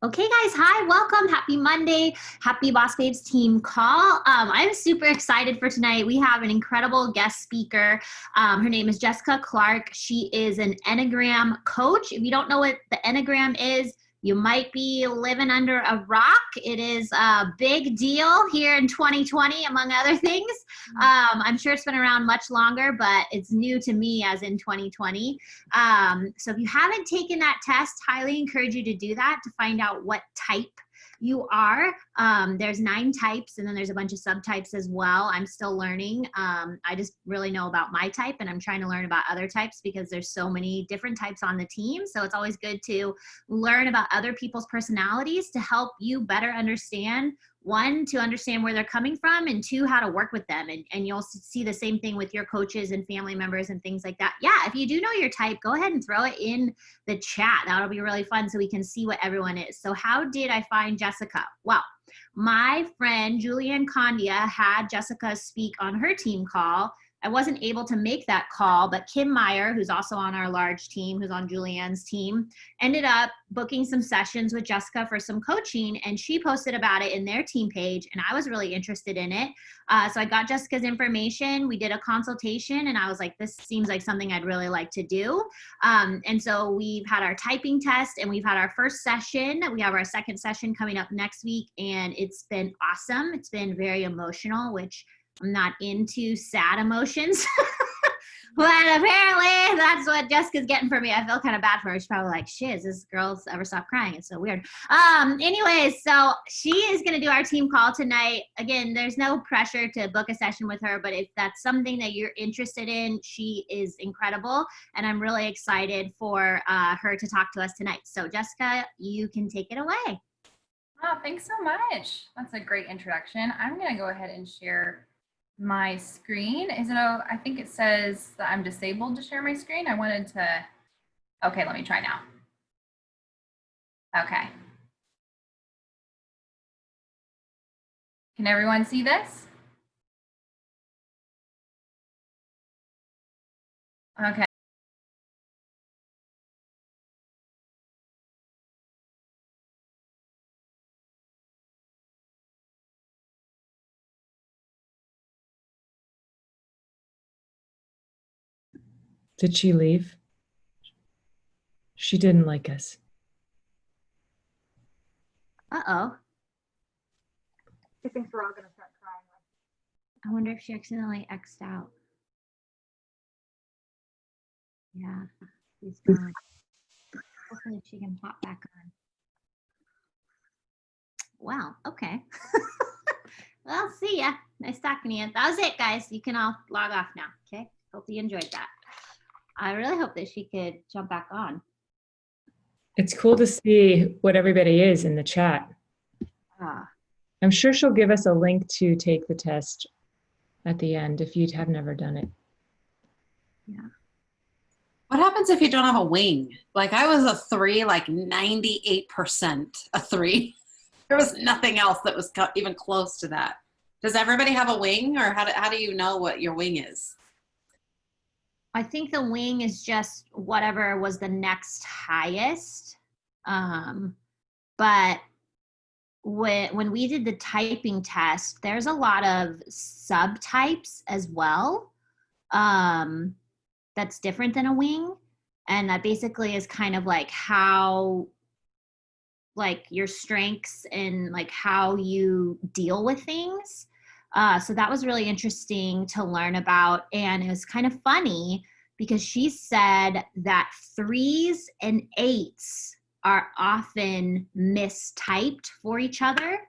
Okay, guys. Hi, welcome. Happy Monday. Happy Boss Babes team call. I'm super excited for tonight. We have an incredible guest speaker. Her name is Jessica Clark. She is an Enneagram coach. If you don't know what the Enneagram is, you might be living under a rock. It is a big deal here in 2020, among other things. I'm sure it's been around much longer, but it's new to me as in 2020. So if you haven't taken that test, highly encourage you to do that to find out what type you are. There's 9 types, and then there's a bunch of subtypes as well. I'm still learning. I just really know about my type, and I'm trying to learn about other types because there's so many different types on the team. So it's always good to learn about other people's personalities to help you better understand, 1, to understand where they're coming from, and 2, how to work with them. And you'll see the same thing with your coaches and family members and things like that. Yeah, if you do know your type, go ahead and throw it in the chat. That'll be really fun so we can see what everyone is. So how did I find Jessica? Well, my friend Julianne Condia had Jessica speak on her team call. I wasn't able to make that call, but Kim Meyer, who's also on our large team, who's on Julianne's team, ended up booking some sessions with Jessica for some coaching, and she posted about it in their team page, and I was really interested in it. So I got Jessica's information. We did a consultation, and I was like, this seems like something I'd really like to do. And so we've had our typing test, and we've had our first session. We have our second session coming up next week, and it's been awesome. It's been very emotional, which I'm not into sad emotions, but apparently that's what Jessica's getting for me. I feel kind of bad for her. She's probably like, shiz, this girl's ever stopped crying. It's so weird. Anyways, so she is going to do our team call tonight. Again, there's no pressure to book a session with her, but if that's something that you're interested in, she is incredible. And I'm really excited for her to talk to us tonight. So Jessica, you can take it away. Oh, thanks so much. That's a great introduction. I'm going to go ahead and share my screen. I think it says that I'm disabled to share my screen. Okay, let me try now. Okay. Can everyone see this? Okay. Did she leave? She didn't like us. Uh-oh. She thinks we're all going to start crying. I wonder if she accidentally X'd out. Yeah, she's gone. Hopefully she can pop back on. Wow, okay. Well, see ya. Nice talking to you. That was it, guys. You can all log off now, okay? Hope you enjoyed that. I really hope that she could jump back on. It's cool to see what everybody is in the chat. I'm sure she'll give us a link to take the test at the end if you have never done it. Yeah. What happens if you don't have a wing? Like I was a 3, like 98% a 3. There was nothing else that was even close to that. Does everybody have a wing, or how do you know what your wing is? I think the wing is just whatever was the next highest. But when we did the typing test, there's a lot of subtypes as well. That's different than a wing. And that basically is kind of like how, like your strengths and like how you deal with things. So that was really interesting to learn about. And it was kind of funny because she said that 3s and 8s are often mistyped for each other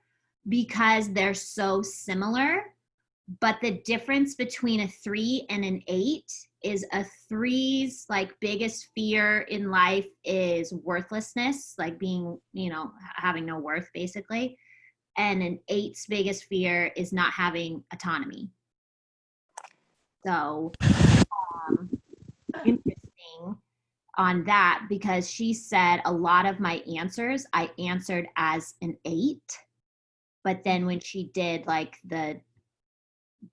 because they're so similar. But the difference between a 3 and an 8 is a 3's like biggest fear in life is worthlessness, like being, having no worth basically. And an 8's biggest fear is not having autonomy. So interesting on that, because she said a lot of my answers, I answered as an 8. But then when she did like the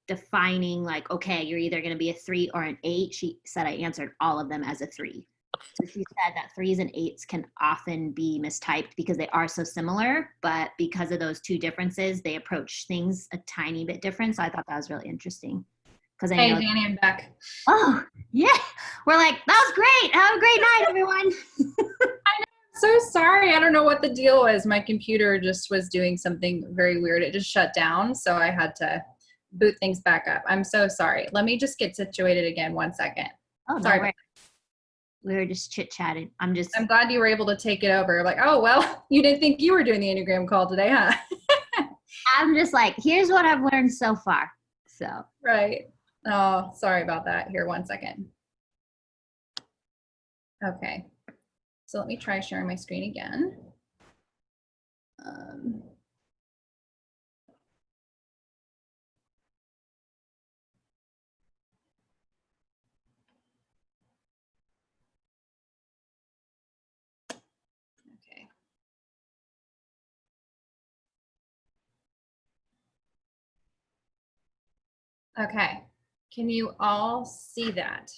defining like, okay, you're either going to be a 3 or an 8, she said I answered all of them as a 3. So she said that 3s and 8s can often be mistyped because they are so similar, but because of those two differences, they approach things a tiny bit different. So I thought that was really interesting. Because I Hey, know. Danny, I'm back. Oh, yeah. We're like, that was great. Have a great night, everyone. So sorry. I don't know what the deal was. My computer just was doing something very weird. It just shut down. So I had to boot things back up. I'm so sorry. Let me just get situated again. 1 second. Oh, Sorry. no, we were just chit-chatting. I'm glad you were able to take it over. Like, oh, well, you didn't think you were doing the Enneagram call today, huh? I'm just like, here's what I've learned so far. So. Right. Oh, sorry about that. Here, 1 second. Okay. So let me try sharing my screen again. Okay. Okay. Can you all see that?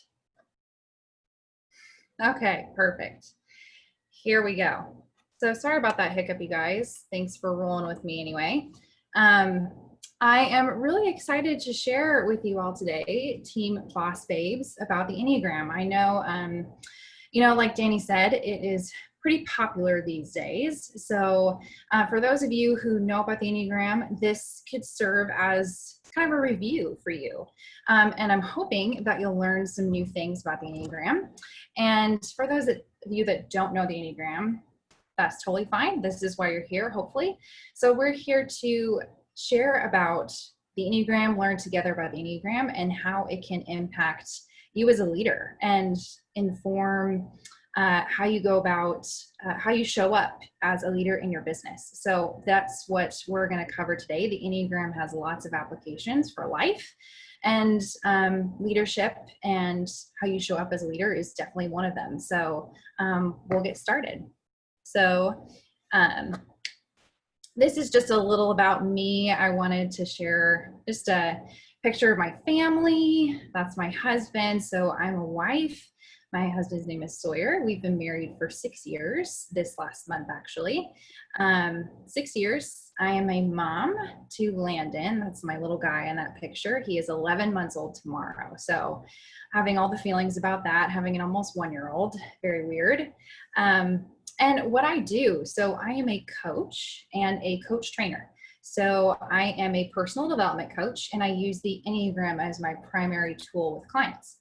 Okay, perfect. Here we go. So sorry about that hiccup, you guys. Thanks for rolling with me anyway. I am really excited to share with you all today, Team Boss Babes, about the Enneagram. I know, like Danny said, it is pretty popular these days. So for those of you who know about the Enneagram, this could serve as kind of a review for you. And I'm hoping that you'll learn some new things about the Enneagram. And for those of you that don't know the Enneagram, that's totally fine. This is why you're here, hopefully. So we're here to share about the Enneagram, learn together about the Enneagram and how it can impact you as a leader and inform how you go about, how you show up as a leader in your business. So that's what we're going to cover today. The Enneagram has lots of applications for life, and leadership and how you show up as a leader is definitely one of them. So we'll get started. So this is just a little about me. I wanted to share just a picture of my family. That's my husband. So I'm a wife. My husband's name is Sawyer. We've been married for 6 years, this last month actually. 6 years. I am a mom to Landon. That's my little guy in that picture. He is 11 months old tomorrow. So having all the feelings about that, having an almost 1-year-old, very weird. And what I do, so I am a coach and a coach trainer. So I am a personal development coach and I use the Enneagram as my primary tool with clients.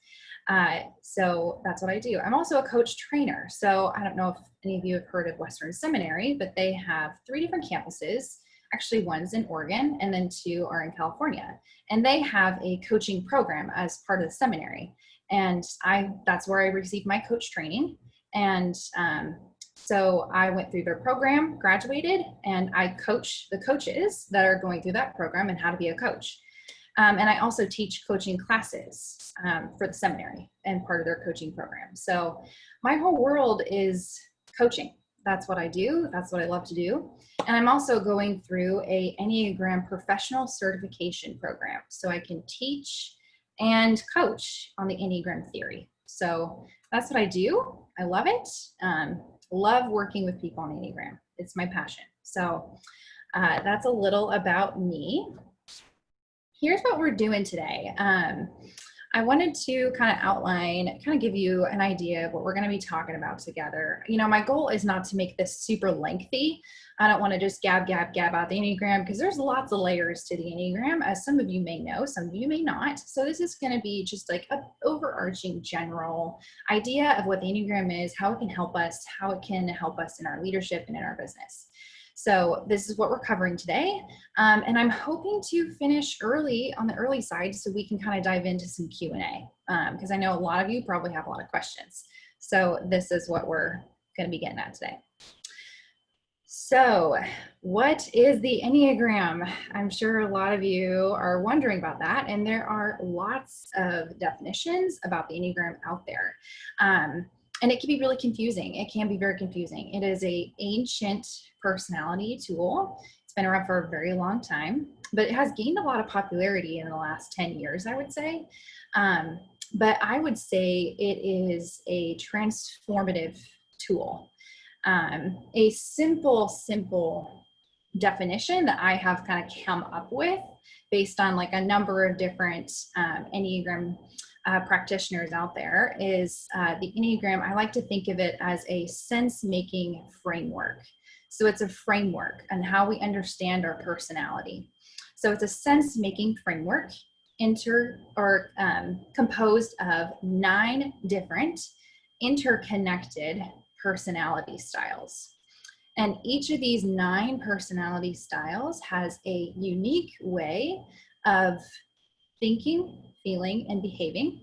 So that's what I do. I'm also a coach trainer. So I don't know if any of you have heard of Western Seminary, but they have 3 different campuses. Actually, one's in Oregon and then 2 are in California. And they have a coaching program as part of the seminary. And that's where I received my coach training. And so I went through their program, graduated, and I coach the coaches that are going through that program and how to be a coach. And I also teach coaching classes for the seminary and part of their coaching program. So my whole world is coaching. That's what I do. That's what I love to do. And I'm also going through a Enneagram professional certification program. So I can teach and coach on the Enneagram theory. So that's what I do. I love it. Love working with people on the Enneagram. It's my passion. So that's a little about me. Here's what we're doing today. I wanted to kind of outline, kind of give you an idea of what we're going to be talking about together. You know, my goal is not to make this super lengthy. I don't want to just gab out the Enneagram because there's lots of layers to the Enneagram, as some of you may know, some of you may not. So this is going to be just like an overarching general idea of what the Enneagram is, how it can help us in our leadership and in our business. So this is what we're covering today. And I'm hoping to finish early on the early side so we can kind of dive into some Q&A because I know a lot of you probably have a lot of questions. So this is what we're going to be getting at today. So what is the Enneagram? I'm sure a lot of you are wondering about that. And there are lots of definitions about the Enneagram out there. And it can be really confusing. It can be very confusing. It is an ancient personality tool. It's been around for a very long time, but it has gained a lot of popularity in the last 10 years, I would say. but I would say it is a transformative tool. A simple definition that I have kind of come up with based on like a number of different Enneagram practitioners out there is the Enneagram. I like to think of it as a sense-making framework. So it's a framework on how we understand our personality. So it's a sense-making framework composed of 9 different interconnected personality styles. And each of these 9 personality styles has a unique way of thinking, feeling, and behaving.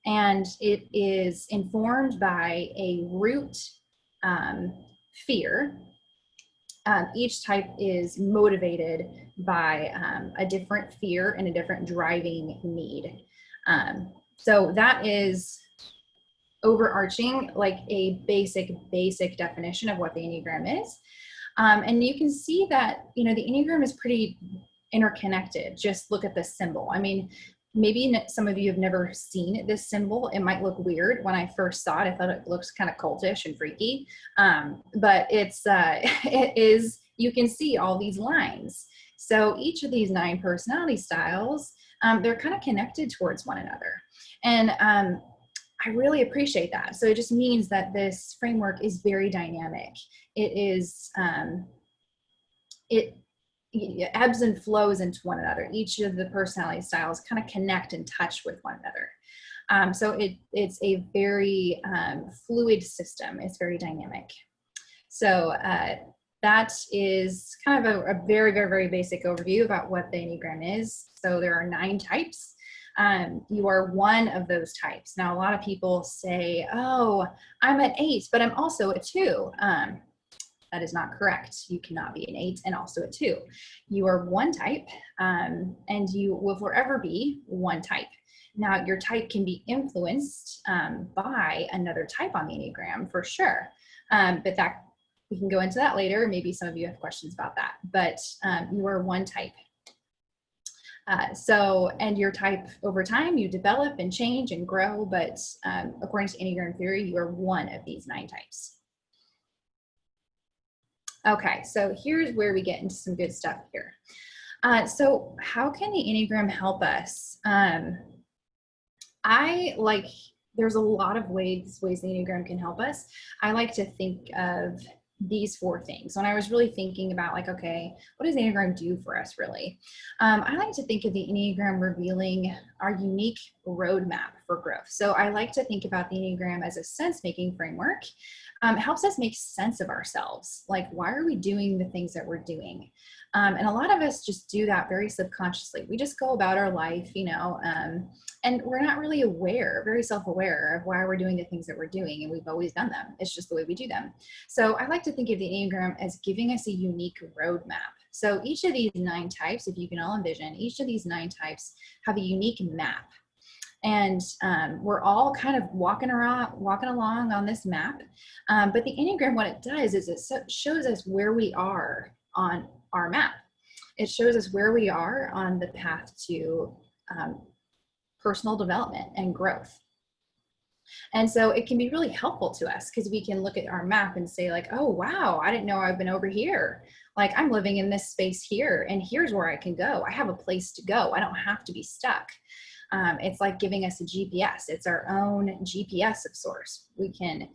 And it is informed by a root fear. Each type is motivated by a different fear and a different driving need. So that is overarching, like a basic definition of what the Enneagram is. And you can see that, you know, the Enneagram is pretty interconnected. Just look at the symbol. I mean, maybe some of you have never seen this symbol. It might look weird. When I first saw it, I thought it looks kind of cultish and freaky. But it is, you can see all these lines. So each of these 9 personality styles, they're kind of connected towards one another. And I really appreciate that. So it just means that this framework is very dynamic. It is, it ebbs and flows into one another. Each of the personality styles kind of connect and touch with one another. So it's a very fluid system. It's very dynamic. So that is kind of a very basic overview about what the Enneagram is. So there are 9 types. You are one of those types. Now, a lot of people say, oh, I'm an 8, but I'm also a 2. That is not correct. You cannot be an 8 and also a 2. You are one type, and you will forever be one type. Now, your type can be influenced by another type on the Enneagram for sure, but that we can go into that later. Maybe some of you have questions about that, but you are one type. And your type over time, you develop and change and grow, but according to Enneagram theory, you are one of these 9 types. Okay, so here's where we get into some good stuff here. So how can the Enneagram help us? There's a lot of ways the Enneagram can help us. I like to think of these 4 things. When I was really thinking about like, okay, what does the Enneagram do for us really? I like to think of the Enneagram revealing our unique roadmap for growth. So I like to think about the Enneagram as a sense-making framework. It helps us make sense of ourselves. Like, why are we doing the things that we're doing? And a lot of us just do that very subconsciously. We just go about our life, you know, and we're not really very self-aware of why we're doing the things that we're doing. And we've always done them. It's just the way we do them. So I like to think of the Enneagram as giving us a unique roadmap. So each of these 9 types, if you can all envision, each of these 9 types have a unique map. And we're all kind of walking along on this map. But the Enneagram, what it does is it shows us where we are on our map. It shows us where we are on the path to personal development and growth. And so it can be really helpful to us because we can look at our map and say like, oh, wow, I didn't know I've been over here. Like, I'm living in this space here, and here's where I can go. I have a place to go. I don't have to be stuck. It's like giving us a GPS. It's our own GPS of sorts. We can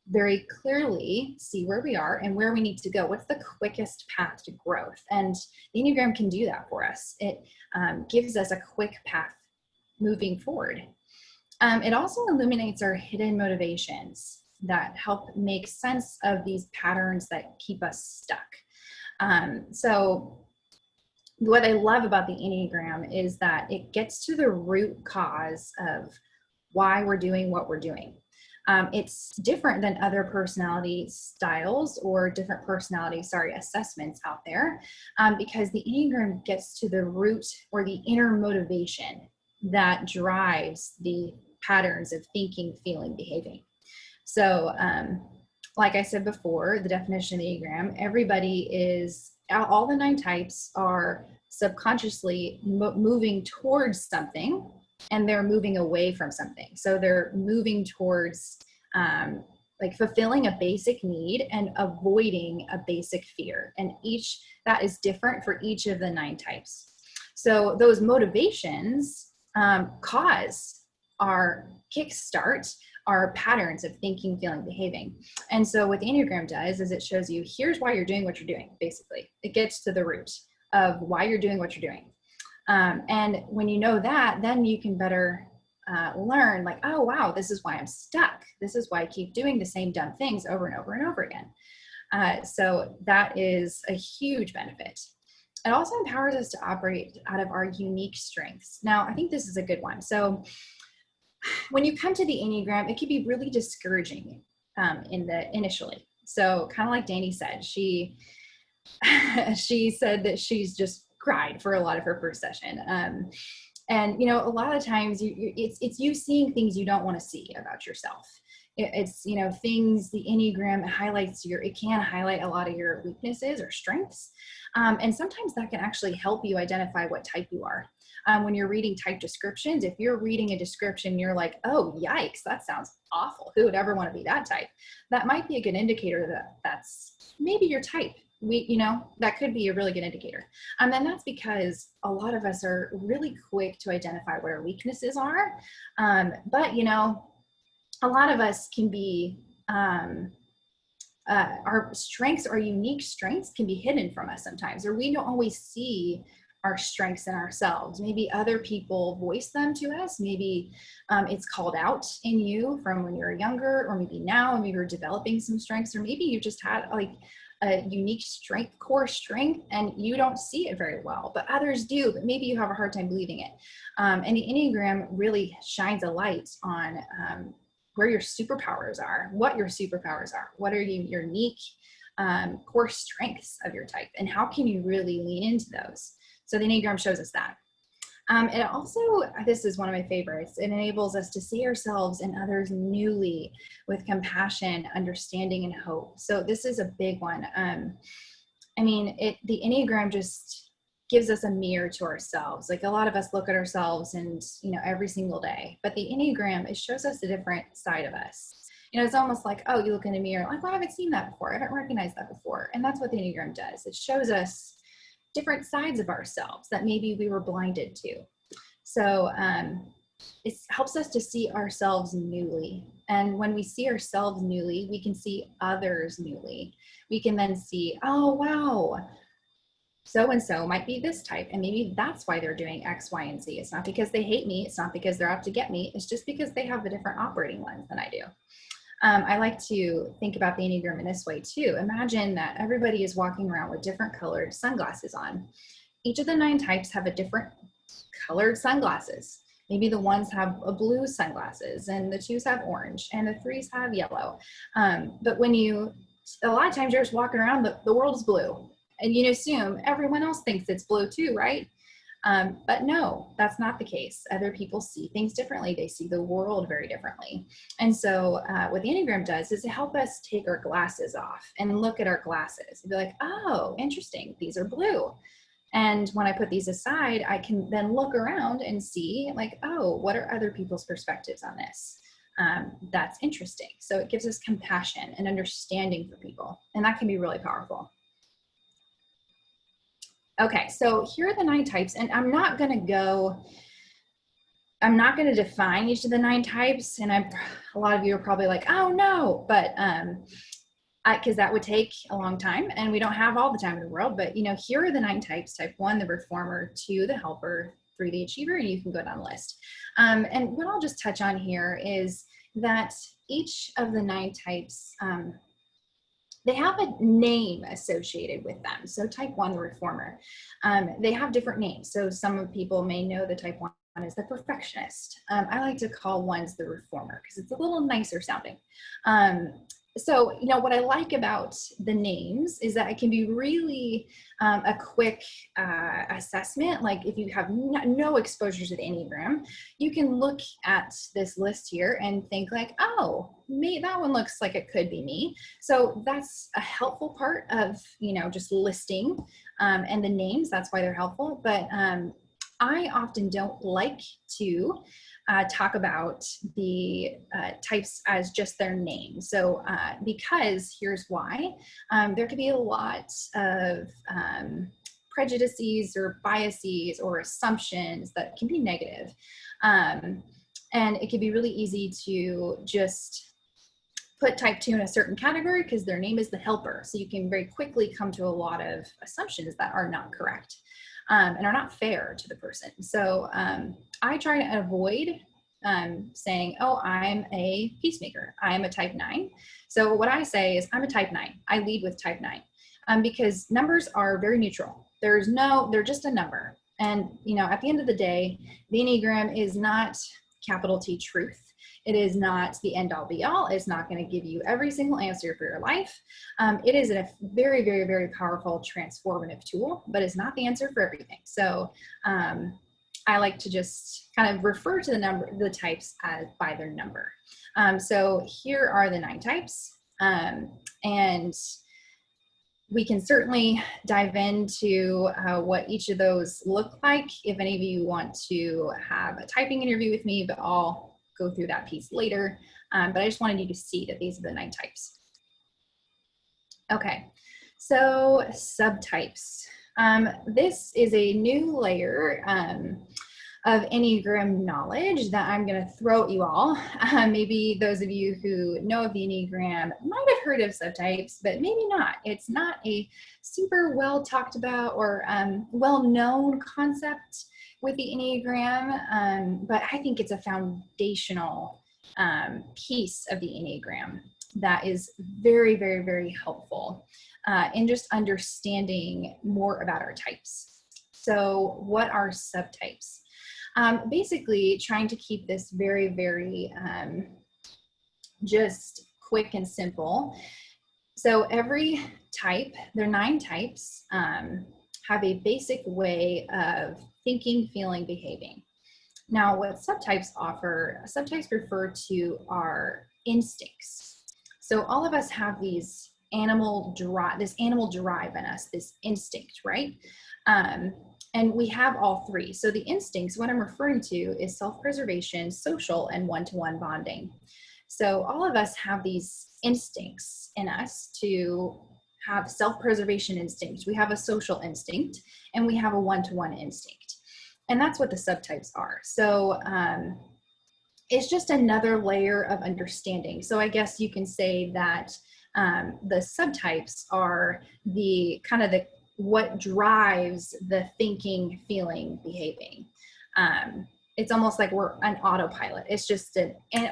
very clearly see where we are and where we need to go. What's the quickest path to growth? And the Enneagram can do that for us. It gives us a quick path moving forward. It also illuminates our hidden motivations that help make sense of these patterns that keep us stuck. So what I love about the Enneagram is that it gets to the root cause of why we're doing what we're doing. It's different than other personality styles or different personality, assessments out there, because the Enneagram gets to the root or the inner motivation that drives the patterns of thinking, feeling, behaving. So, like I said before, the definition of the Enneagram, all the 9 types are subconsciously moving towards something and they're moving away from something. So they're moving towards like fulfilling a basic need and avoiding a basic fear. And that is different for each of the 9 types. So those motivations kickstart our patterns of thinking, feeling, behaving. And so what the Enneagram does is it shows you, here's why you're doing what you're doing, basically. It gets to the root of why you're doing what you're doing. And when you know that, then you can better learn, like, oh, wow, this is why I'm stuck. This is why I keep doing the same dumb things over and over and over again. So that is a huge benefit. It also empowers us to operate out of our unique strengths. Now, I think this is a good one. So when you come to the Enneagram, it can be really discouraging initially. So kind of like Danny said, she said that she's just cried for a lot of her first session. And, a lot of times it's you seeing things you don't want to see about yourself. It's, things the Enneagram highlights it can highlight a lot of your weaknesses or strengths. And sometimes that can actually help you identify what type you are. When you're reading type descriptions, if you're reading a description, you're like, oh, yikes, that sounds awful. Who would ever want to be that type? That might be a good indicator that that's maybe your type. That could be a really good indicator. And then that's because a lot of us are really quick to identify what our weaknesses are. But a lot of us can be, our strengths, our unique strengths can be hidden from us sometimes, or we don't always see our strengths in ourselves. Maybe other people voice them to us. Maybe it's called out in you from when you're younger, or maybe now, and maybe you're developing some strengths, or maybe you just had like a unique strength, core strength, and you don't see it very well, but others do, but maybe you have a hard time believing it. And the Enneagram really shines a light on where your superpowers are, what your superpowers are, what are your unique core strengths of your type, and how can you really lean into those? So the Enneagram shows us that. And also, this is one of my favorites, it enables us to see ourselves and others newly with compassion, understanding, and hope. So this is a big one. The Enneagram just gives us a mirror to ourselves. Like, a lot of us look at ourselves and, every single day, but the Enneagram, it shows us a different side of us. It's almost like, oh, you look in a mirror, like, well, I haven't seen that before. I haven't recognized that before. And that's what the Enneagram does. It shows us different sides of ourselves that maybe we were blinded to. So it helps us to see ourselves newly. And when we see ourselves newly, we can see others newly. We can then see, oh, wow, so-and-so might be this type, and maybe that's why they're doing X, Y, and Z. It's not because they hate me. It's not because they're out to get me. It's just because they have a different operating lens than I do. I like to think about the Enneagram in this way too. Imagine that everybody is walking around with different colored sunglasses on. Each of the 9 types have a different colored sunglasses. Maybe the 1s have a blue sunglasses, and the 2s have orange, and the 3s have yellow. But a lot of times you're just walking around, the world is blue, and you assume everyone else thinks it's blue too, right? But no, that's not the case. Other people see things differently. They see the world very differently. And so what the Enneagram does is to help us take our glasses off and look at our glasses and be like, oh, interesting, these are blue. And when I put these aside, I can then look around and see, like, oh, what are other people's perspectives on this? That's interesting. So it gives us compassion and understanding for people. And that can be really powerful. Okay, so here are the 9 types, and I'm not going to define each of the 9 types, and a lot of you are probably like, oh no, but because that would take a long time, and we don't have all the time in the world, but here are the 9 types: type 1, the reformer; 2, the helper; 3, the achiever, and you can go down the list. And what I'll just touch on here is that each of the 9 types, they have a name associated with them. So type 1, the reformer, they have different names. So some people may know the type 1 is the perfectionist. I like to call 1s the reformer because it's a little nicer sounding. So, what I like about the names is that it can be really a quick assessment. Like, if you have no exposure to the Enneagram, you can look at this list here and think like, oh, that one looks like it could be me. So that's a helpful part of, just listing and the names. That's why they're helpful. But I often don't like to talk about the types as just their name. So because here's why. There could be a lot of prejudices or biases or assumptions that can be negative. And it can be really easy to just put type 2 in a certain category because their name is the helper. So you can very quickly come to a lot of assumptions that are not correct and are not fair to the person. So I try to avoid saying, oh, I'm a peacemaker. I'm a type 9. So what I say is I'm a type 9. I lead with type 9 because numbers are very neutral. They're just a number. And, at the end of the day, the Enneagram is not capital T truth. It is not the end all be all. It's not going to give you every single answer for your life. It is a very, very, very powerful transformative tool, but it's not the answer for everything. So I like to just kind of refer to the types as by their number. So here are the 9 types. And we can certainly dive into what each of those look like if any of you want to have a typing interview with me, but I'll go through that piece later. But I just wanted you to see that these are the 9 types. Okay, so subtypes. This is a new layer of Enneagram knowledge that I'm going to throw at you all. Maybe those of you who know of the Enneagram might have heard of subtypes, but maybe not. It's not a super well talked about or well-known concept with the Enneagram, but I think it's a foundational piece of the Enneagram that is very, very, very helpful in just understanding more about our types. So what are subtypes? Basically trying to keep this very, very just quick and simple. So every type, there are 9 types, have a basic way of thinking, feeling, behaving. Now, what subtypes offer, subtypes refer to our instincts. So all of us have these animal drive in us, this instinct, right? And we have all 3. So the instincts, what I'm referring to is self-preservation, social, and one-to-one bonding. So all of us have these instincts in us to have self-preservation instinct. We have a social instinct and we have a one-to-one instinct. And that's what the subtypes are. So it's just another layer of understanding. So I guess you can say that the subtypes are the kind of what drives the thinking, feeling, behaving. It's almost like we're an autopilot. It's just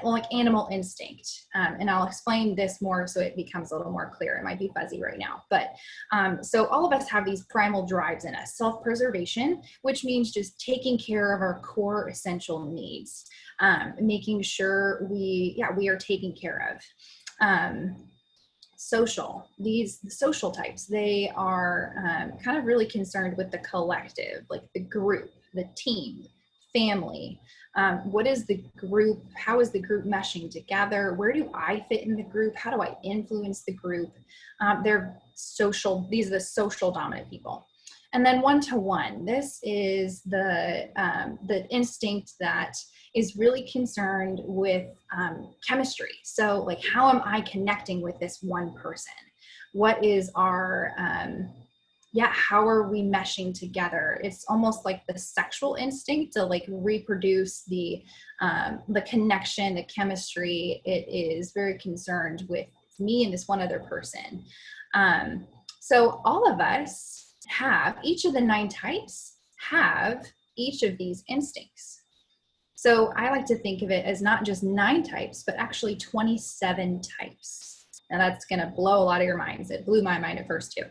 like animal instinct. And I'll explain this more so it becomes a little more clear. It might be fuzzy right now. But so all of us have these primal drives in us. Self-preservation, which means just taking care of our core essential needs. Making sure we are taken care of. Social, these social types, they are kind of really concerned with the collective, like the group, the team, family. What is the group? How is the group meshing together? Where do I fit in the group? How do I influence the group? They're social. These are the social dominant people. And then one-to-one. This is the instinct that is really concerned with chemistry. So like, how am I connecting with this one person? What is our, how are we meshing together? It's almost like the sexual instinct to like reproduce the connection, the chemistry. It is very concerned with me and this one other person. So all of us each of the 9 types have each of these instincts. So I like to think of it as not just 9 types, but actually 27 types. Now that's going to blow a lot of your minds. It blew my mind at first too.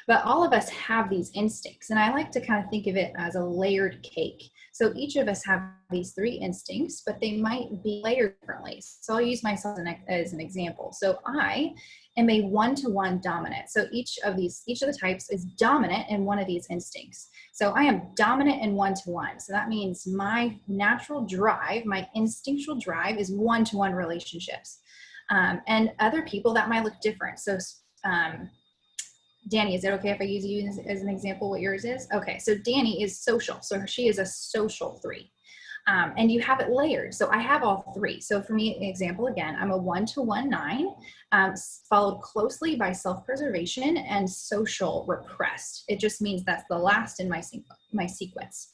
But all of us have these instincts, and I like to kind of think of it as a layered cake. So each of us have these 3 instincts, but they might be layered differently. So I'll use myself as an example. So I am a one-to-one dominant. So each of the types is dominant in one of these instincts. So I am dominant in one-to-one. So that means my natural drive, my instinctual drive is one-to-one relationships. And other people, that might look different. So Danny, is it okay if I use you as an example what yours is? Okay, so Danny is social. So she is a social 3. And you have it layered. So I have all 3. So for me, example again, I'm a 1-1 9, followed closely by self-preservation and social repressed. It just means that's the last in my sequence.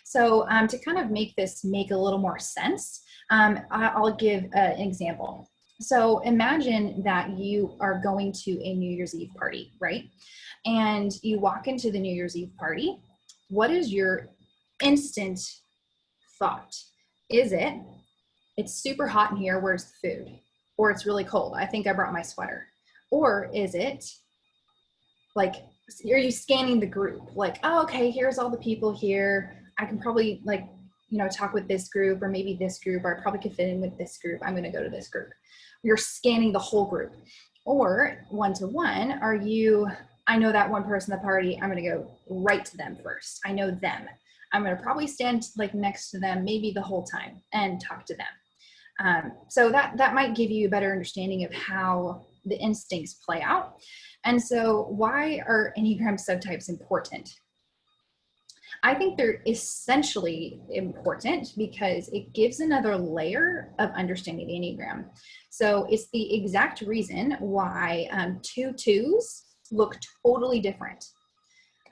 So to kind of make this make a little more sense, I'll give an example. So imagine that you are going to a New Year's Eve party, right? And you walk into the New Year's Eve party. What is your instant thought? Is it, it's super hot in here, where's the food? Or it's really cold, I think I brought my sweater. Or is it like, are you scanning the group? Like, oh, okay, here's all the people here. I can probably like, talk with this group or maybe this group, or I probably could fit in with this group. I'm gonna go to this group. You're scanning the whole group. Or 1-1, are you, I know that one person at the party, I'm gonna go right to them first. I know them. I'm gonna probably stand like next to them maybe the whole time and talk to them. So that might give you a better understanding of how the instincts play out. And so why are Enneagram subtypes important? I think they're essentially important because it gives another layer of understanding the Enneagram. So it's the exact reason why 2 2s look totally different.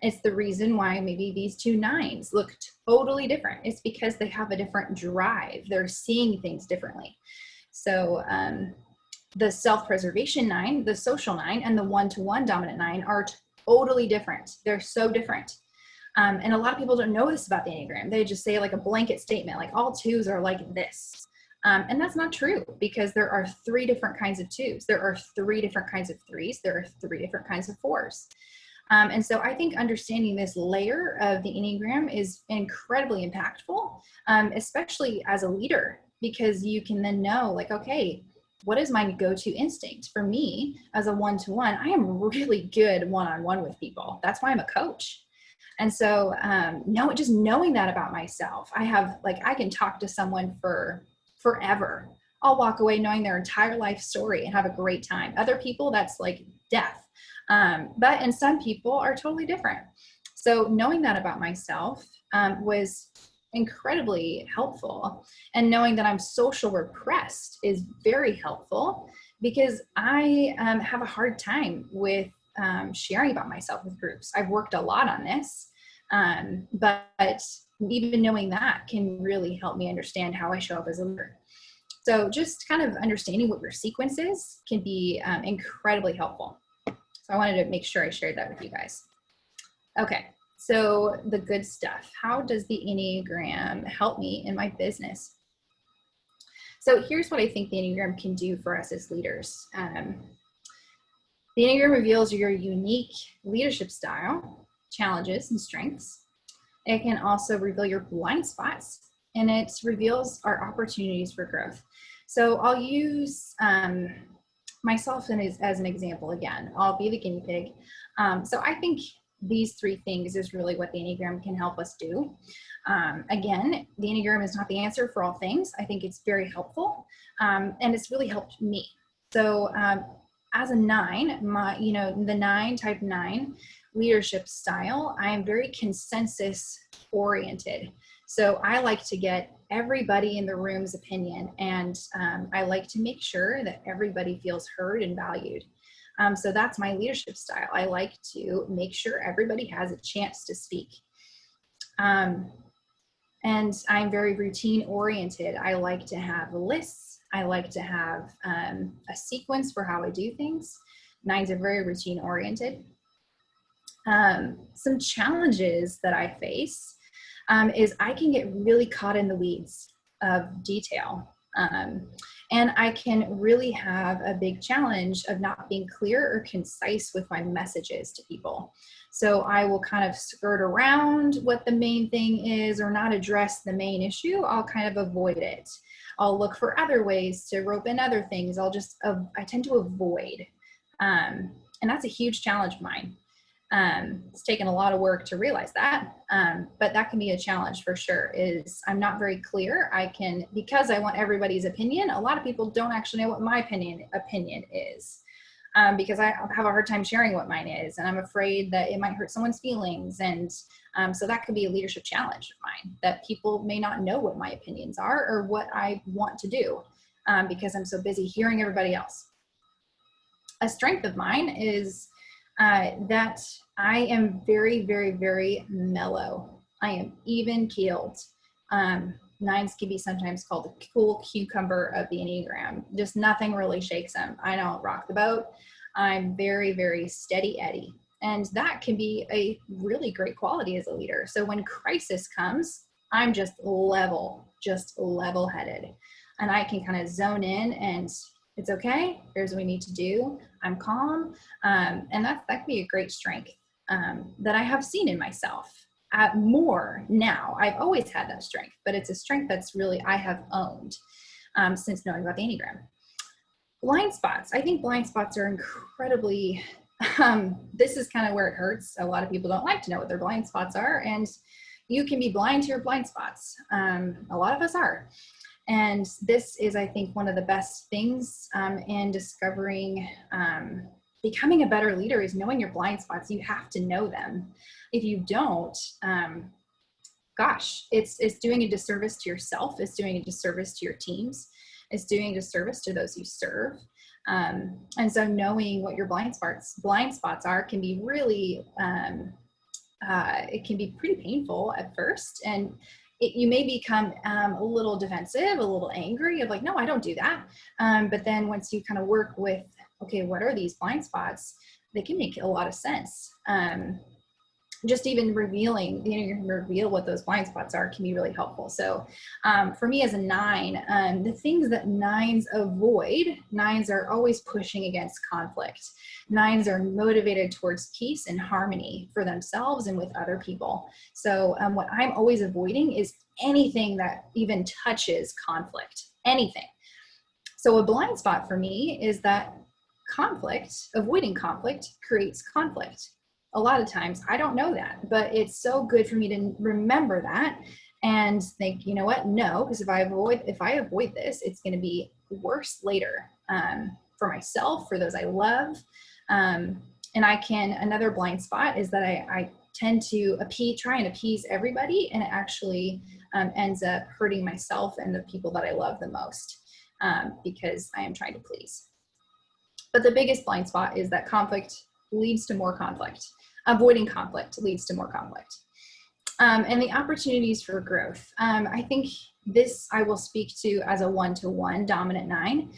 It's the reason why maybe these 2 9s look totally different. It's because they have a different drive. They're seeing things differently. So the self-preservation 9, the social 9, and the 1-1 dominant 9 are totally different. They're so different. And a lot of people don't know this about the Enneagram. They just say like a blanket statement, like all 2s are like this. And that's not true because there are 3 different kinds of 2s. There are 3 different kinds of 3s. There are 3 different kinds of 4s. And so I think understanding this layer of the Enneagram is incredibly impactful, especially as a leader, because you can then know like, okay, what is my go-to instinct? For me, as a 1-1, I am really good one-on-one with people. That's why I'm a coach. And so just knowing that about myself, I can talk to someone for forever. I'll walk away knowing their entire life story and have a great time. Other people, that's like death. And some people are totally different. So knowing that about myself was incredibly helpful. And knowing that I'm social repressed is very helpful because I have a hard time with sharing about myself with groups. I've worked a lot on this, but even knowing that can really help me understand how I show up as a leader. So just kind of understanding what your sequence is can be incredibly helpful. So I wanted to make sure I shared that with you guys. Okay, so the good stuff. How does the Enneagram help me in my business? So here's what I think the Enneagram can do for us as leaders. The Enneagram reveals your unique leadership style, challenges, and strengths. It can also reveal your blind spots, and it reveals our opportunities for growth. So I'll use myself as an example again. I'll be the guinea pig. So I think these 3 things is really what the Enneagram can help us do. Again, the Enneagram is not the answer for all things. I think it's very helpful, and it's really helped me. So as a 9, type 9 leadership style, I am very consensus oriented. So I like to get everybody in the room's opinion, and I like to make sure that everybody feels heard and valued. So that's my leadership style. I like to make sure everybody has a chance to speak. And I'm very routine oriented. I like to have lists. I like to have a sequence for how I do things. 9s are very routine oriented. Some challenges that I face is I can get really caught in the weeds of detail. And I can really have a big challenge of not being clear or concise with my messages to people. So I will kind of skirt around what the main thing is or not address the main issue. I'll kind of avoid it. I'll look for other ways to rope in other things. I tend to avoid. And that's a huge challenge of mine. It's taken a lot of work to realize that, but that can be a challenge for sure. Is I'm not very clear. Because I want everybody's opinion. A lot of people don't actually know what my opinion is. because I have a hard time sharing what mine is, and I'm afraid that it might hurt someone's feelings. And so that could be a leadership challenge of mine, that people may not know what my opinions are or what I want to do, because I'm so busy hearing everybody else. A strength of mine is that I am very, very, very mellow. I am even keeled. Nines can be sometimes called the cool cucumber of the Enneagram. Just nothing really shakes them. I don't rock the boat. I'm very, very steady Eddie. And that can be a really great quality as a leader. So when crisis comes, I'm just level-headed. And I can kind of zone in and it's okay. Here's what we need to do. I'm calm. And that can be a great strength that I have seen in myself. More now. I've always had that strength, but it's a strength that's really I have owned since knowing about the Enneagram. Blind spots. I think blind spots are incredibly, this is kind of where it hurts. A lot of people don't like to know what their blind spots are, and you can be blind to your blind spots. A lot of us are. And this is, I think, one of the best things in discovering, becoming a better leader is knowing your blind spots. You have to know them. If you don't, gosh, it's doing a disservice to yourself. It's doing a disservice to your teams. It's doing a disservice to those you serve. And so knowing what your blind spots are can be really, it can be pretty painful at first. And you may become a little defensive, a little angry of like, no, I don't do that. But then once you kind of work with, okay, what are these blind spots? They can make a lot of sense. Just even revealing, you can reveal what those blind spots are can be really helpful. So for me as a 9, the things that 9s avoid, 9s are always pushing against conflict. 9s are motivated towards peace and harmony for themselves and with other people. So what I'm always avoiding is anything that even touches conflict, anything. So a blind spot for me is that avoiding conflict creates conflict. A lot of times I don't know that, but it's so good for me to remember that and think, you know what? No, because if I avoid this, it's going to be worse later for myself, for those I love. And another blind spot is that I tend to try and appease everybody, and it actually ends up hurting myself and the people that I love the most because I am trying to please. But the biggest blind spot is that conflict leads to more conflict. Avoiding conflict leads to more conflict. And the opportunities for growth. I think this I will speak to as a 1-to-1 dominant 9.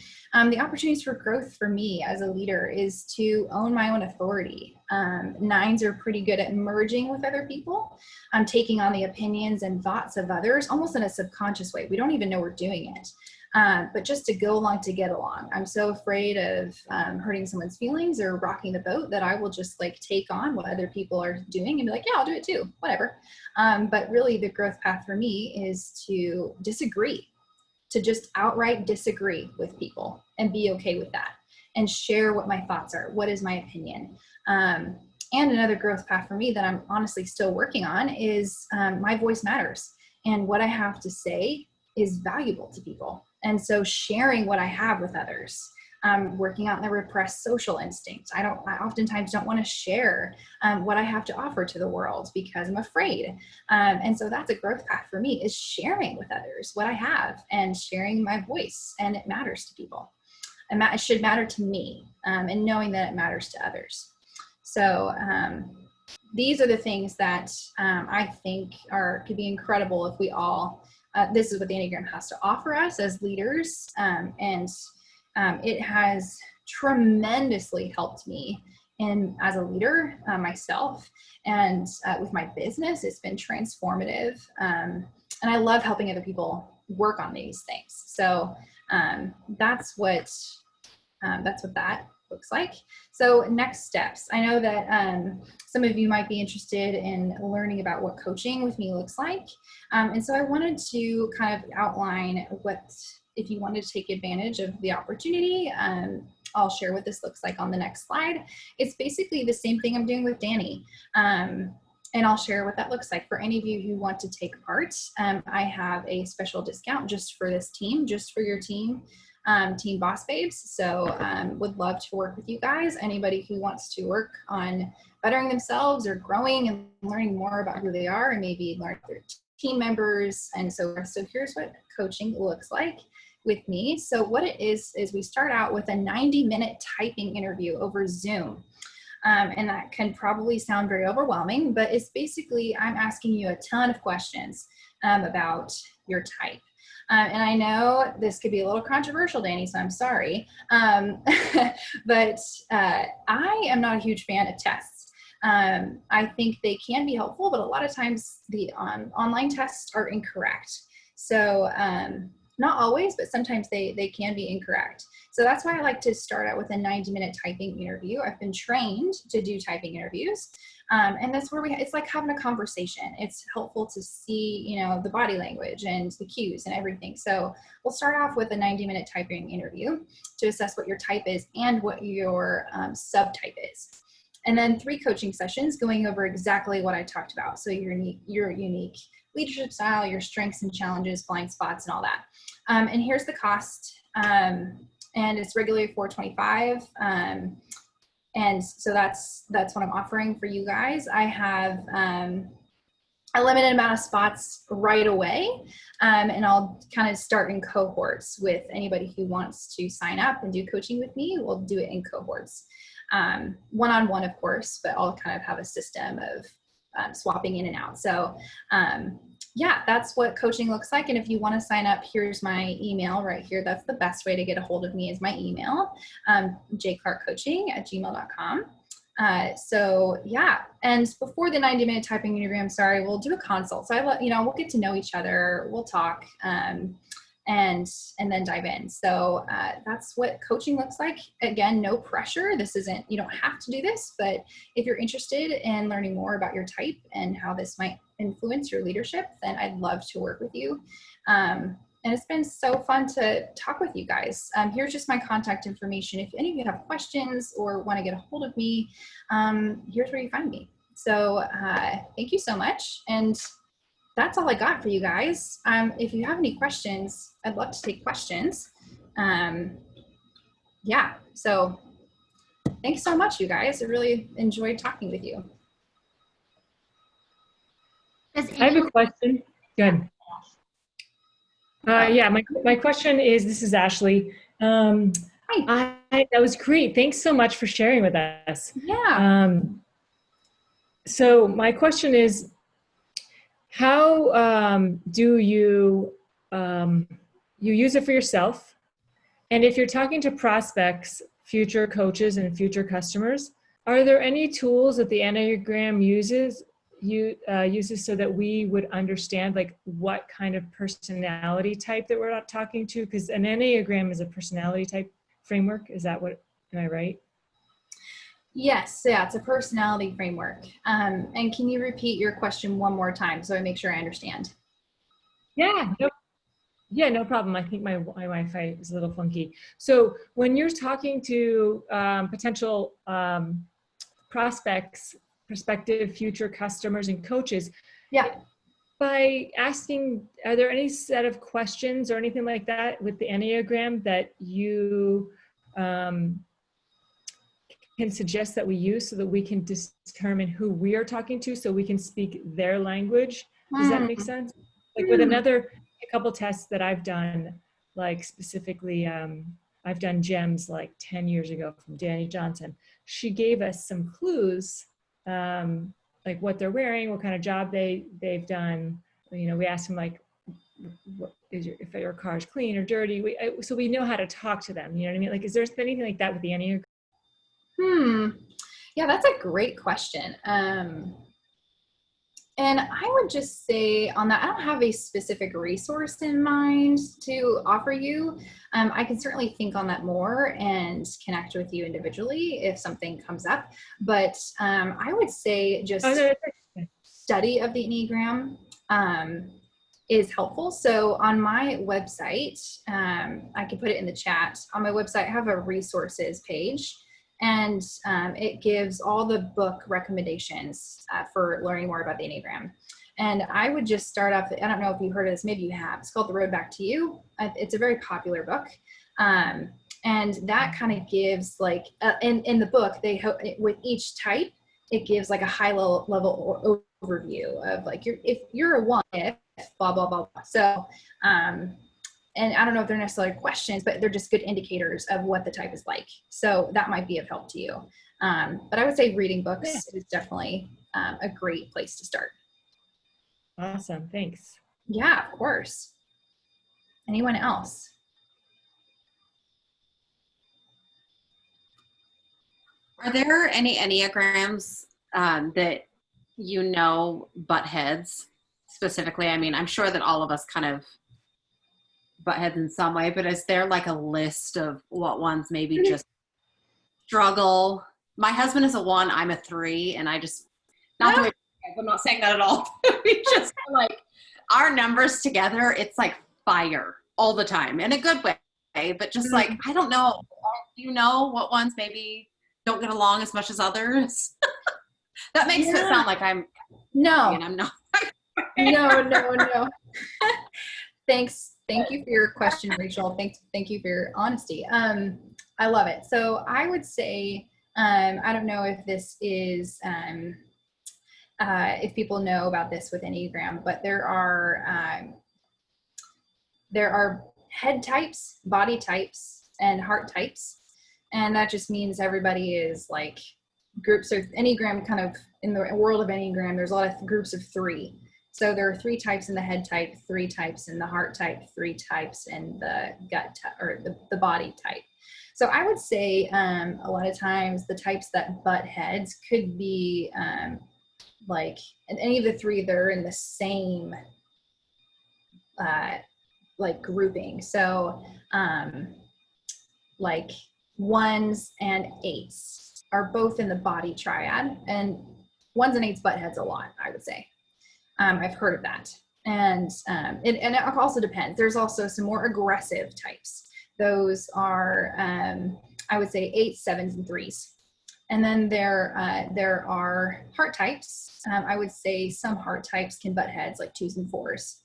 The opportunities for growth for me as a leader is to own my own authority. 9s are pretty good at merging with other people, taking on the opinions and thoughts of others, almost in a subconscious way. We don't even know we're doing it. But just to go along to get along. I'm so afraid of hurting someone's feelings or rocking the boat that I will just like take on what other people are doing and be like, yeah, I'll do it too, whatever. But really the growth path for me is to disagree, to just outright disagree with people and be okay with that and share what my thoughts are. What is my opinion? And another growth path for me that I'm honestly still working on is my voice matters. And what I have to say is valuable to people. And so sharing what I have with others, working out the repressed social instincts. I oftentimes don't want to share what I have to offer to the world because I'm afraid. And so that's a growth path for me, is sharing with others what I have and sharing my voice. And it matters to people. And it should matter to me, and knowing that it matters to others. So these are the things that I think could be incredible if we all, this is what the Enneagram has to offer us as leaders. And it has tremendously helped me as a leader myself, and with my business. It's been transformative. And I love helping other people work on these things. So that's what that looks like. So next steps. I know that some of you might be interested in learning about what coaching with me looks like. And so I wanted to kind of outline if you wanted to take advantage of the opportunity, I'll share what this looks like on the next slide. It's basically the same thing I'm doing with Danny. And I'll share what that looks like. For any of you who want to take part, I have a special discount just for this team, just for your team. Team Boss Babes. So would love to work with you guys. Anybody who wants to work on bettering themselves or growing and learning more about who they are and maybe learn their team members. And so here's what coaching looks like with me. So what it is we start out with a 90-minute typing interview over Zoom. And that can probably sound very overwhelming, but it's basically, I'm asking you a ton of questions about your type. And I know this could be a little controversial, Danny, so I'm sorry. But I am not a huge fan of tests. I think they can be helpful, but a lot of times the online tests are incorrect. So not always, but sometimes they can be incorrect. So that's why I like to start out with a 90-minute typing interview. I've been trained to do typing interviews. And that's where it's like having a conversation. It's helpful to see, you know, the body language and the cues and everything. So we'll start off with a 90-minute typing interview to assess what your type is and what your subtype is. And then 3 coaching sessions going over exactly what I talked about. So your unique leadership style, your strengths and challenges, blind spots, and all that. And here's the cost. And it's regularly $425. And so that's what I'm offering for you guys. I have a limited amount of spots right away. And I'll kind of start in cohorts with anybody who wants to sign up and do coaching with me. We'll do it in cohorts. One-on-one, of course, but I'll kind of have a system of swapping in and out. So yeah, that's what coaching looks like. And if you want to sign up, here's my email right here. That's the best way to get a hold of me is my email, jclarkcoaching@gmail.com. So yeah, and before the 90-minute typing interview, I'm sorry, we'll do a consult. So we'll get to know each other, we'll talk, and then dive in. So that's what coaching looks like. Again, no pressure. This isn't, you don't have to do this, but if you're interested in learning more about your type and how this might influence your leadership, then I'd love to work with you. And it's been so fun to talk with you guys. Here's just my contact information. If any of you have questions or want to get a hold of me, here's where you find me. So thank you so much. And that's all I got for you guys. If you have any questions, I'd love to take questions. Yeah, so thanks so much, you guys. I really enjoyed talking with you. I have a question. Good. Yeah, my question is, this is Ashley. Hi. That was great. Thanks so much for sharing with us. Yeah. So my question is, how do you use it for yourself? And if you're talking to prospects, future coaches, and future customers, are there any tools that the Enneagram uses so that we would understand like what kind of personality type that we're not talking to? Because an Enneagram is a personality type framework. Is that what, am I right? Yes, yeah, it's a personality framework. And can you repeat your question one more time so I make sure I understand? Yeah, no problem. I think my Wi-Fi is a little funky. So when you're talking to potential prospects, prospective future customers and coaches, yeah, by asking, are there any set of questions or anything like that with the Enneagram that you can suggest that we use so that we can determine who we are talking to so we can speak their language? Does that make sense? Like with a couple tests that I've done, like specifically, I've done GEMS like 10 years ago from Danny Johnson. She gave us some clues, like what they're wearing, what kind of job they've done. You know, we asked them like, if your car is clean or dirty, so we know how to talk to them. You know what I mean? Like, is there anything like that with the Enneagram? Yeah, that's a great question. And I would just say on that, I don't have a specific resource in mind to offer you. I can certainly think on that more and connect with you individually if something comes up. But I would say just study of the Enneagram is helpful. So on my website, I can put it in the chat. On my website, I have a resources page. And it gives all the book recommendations for learning more about the Enneagram. And I would just start off, I don't know if you heard of this, maybe you have, it's called The Road Back to You. It's a very popular book. And that kind of gives like, in the book, with each type, it gives like a high level overview of like, if you're a 1, if blah, blah, blah, blah. So, and I don't know if they're necessarily questions, but they're just good indicators of what the type is like. So that might be of help to you. But I would say reading books is definitely a great place to start. Awesome. Thanks. Yeah, of course. Anyone else? Are there any Enneagrams that you know butt heads specifically? I mean, I'm sure that all of us kind of butt heads in some way, but is there like a list of what ones maybe just struggle? My husband is a 1, I'm a 3, and I just, not the way, I'm not saying that at all. We just like, our numbers together, it's like fire all the time in a good way, but just like, I don't know. Do you know what ones maybe don't get along as much as others? That makes it sound like I'm no, and I'm not. no. Thank you for your question, Rachel. Thank you for your honesty. I love it. So I would say, I don't know if this is, if people know about this with Enneagram, but there are head types, body types, and heart types. And that just means everybody is like groups of Enneagram, kind of in the world of Enneagram, there's a lot of groups of 3. So there are 3 types in the head type, 3 types in the heart type, 3 types in the gut or the body type. So I would say a lot of times the types that butt heads could be like any of the 3, they're in the same like grouping. So like 1s and 8s are both in the body triad, and 1s and 8s butt heads a lot, I would say. I've heard of that. And it also depends. There's also some more aggressive types. Those are, I would say 8s, 7s, and 3s. And then there are heart types. I would say some heart types can butt heads, like 2s and 4s.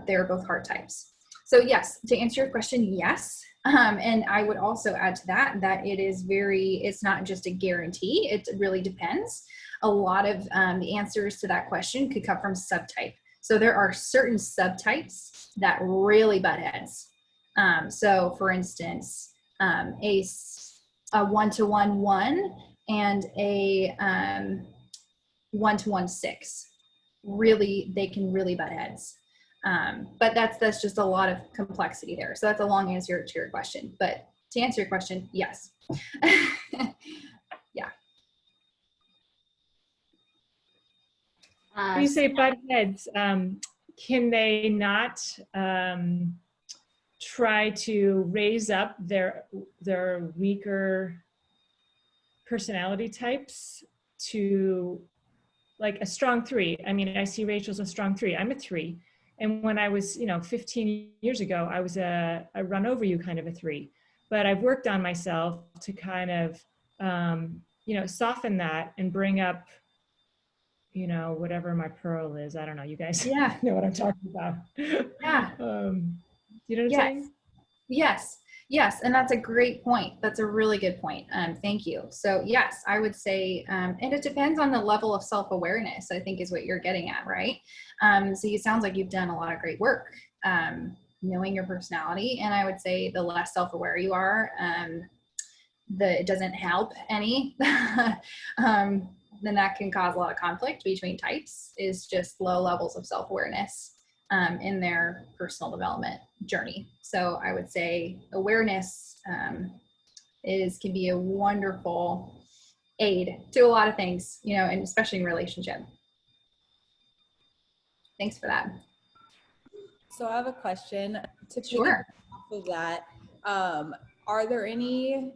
They're both heart types. So yes, to answer your question, yes. And I would also add to that it's not just a guarantee. It really depends. A lot of the answers to that question could come from subtype. So there are certain subtypes that really butt heads. So for instance, a 1-to-1 1 and a 1-to-1 6, really, they can really butt heads. But that's just a lot of complexity there. So that's a long answer to your question, but to answer your question, yes. Yeah. When you say butt heads, can they not try to raise up their weaker personality types to like a strong 3? I mean, I see Rachel's a strong 3. I'm a 3. And when I was, 15 years ago, I was a run over you kind of a 3. But I've worked on myself to kind of, soften that and bring up, whatever my pearl is. I don't know. You guys know what I'm talking about. Yeah. You know what I'm saying? Yes. And that's a great point. That's a really good point. Thank you. So yes, I would say, and it depends on the level of self-awareness, I think is what you're getting at, right? So it sounds like you've done a lot of great work, knowing your personality. And I would say the less self-aware you are, it doesn't help any, then that can cause a lot of conflict between types, is just low levels of self-awareness in their personal development journey. So I would say awareness can be a wonderful aid to a lot of things, and especially in relationship. Thanks for that. So I have a question to Sure. off of that. Are there any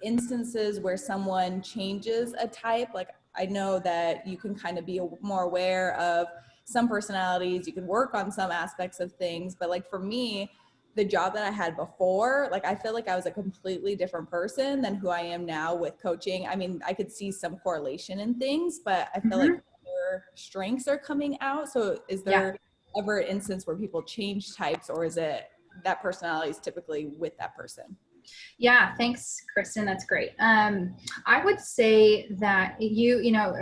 instances where someone changes a type? Like, I know that you can kind of be more aware of some personalities, you can work on some aspects of things, but for me, the job that I had before, I feel like I was a completely different person than who I am now with coaching. I mean, I could see some correlation in things, but I feel like their strengths are coming out. So is there ever an instance where people change types, or is it that personality is typically with that person? Yeah, thanks, Kristen. That's great. I would say that you know,